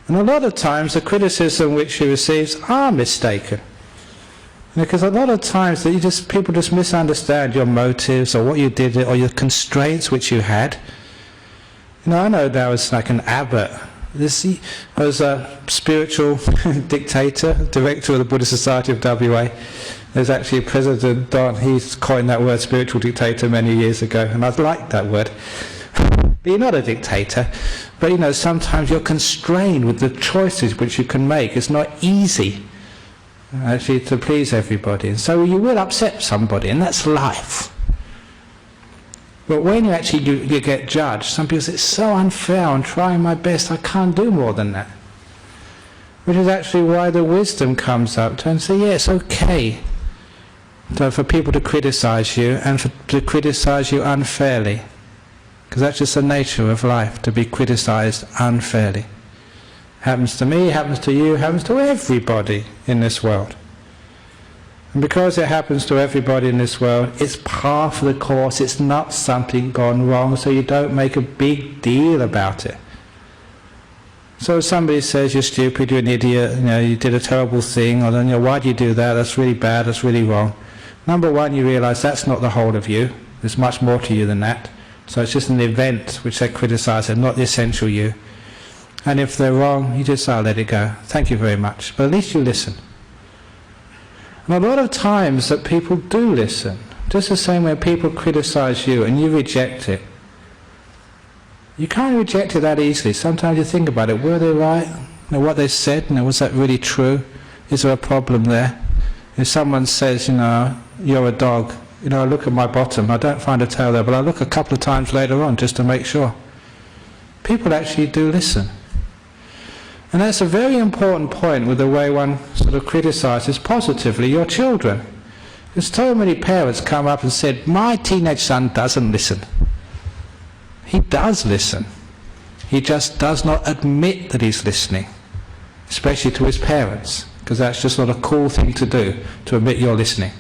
And a lot of times the criticism which he receives are mistaken. Because a lot of times that people just misunderstand your motives or what you did or your constraints which you had. I know there was like an abbot. He was a spiritual dictator, director of the Buddhist Society of WA. There's actually President Don, he's coined that word spiritual dictator many years ago, and I like that word. But you're not a dictator, but sometimes you're constrained with the choices which you can make. It's not easy actually to please everybody, and so you will upset somebody, and that's life. But when you actually you get judged, some people say, it's so unfair, I'm trying my best, I can't do more than that. Which is actually why the wisdom comes up to and say, yeah, it's okay for people to criticize you and to criticize you unfairly. Because that's just the nature of life, to be criticized unfairly. Happens to me, happens to you, happens to everybody in this world. And because it happens to everybody in this world, it's part of the course, it's not something gone wrong, so you don't make a big deal about it. So if somebody says you're stupid, you're an idiot, you did a terrible thing, or then why do you do that, that's really bad, that's really wrong. Number one, you realise that's not the whole of you, there's much more to you than that. So it's just an event which they criticise and not the essential you. And if they're wrong, you just let it go. Thank you very much. But at least you listen. And a lot of times that people do listen, just the same way people criticise you and you reject it. You can't reject it that easily. Sometimes you think about it, were they right? What they said, was that really true? Is there a problem there? If someone says, you're a dog, I look at my bottom, I don't find a tail there, but I look a couple of times later on just to make sure. People actually do listen. And that's a very important point with the way one sort of criticises positively your children. Because so many parents come up and said, my teenage son doesn't listen. He does listen. He just does not admit that he's listening, especially to his parents, because that's just not a cool thing to do, to admit you're listening.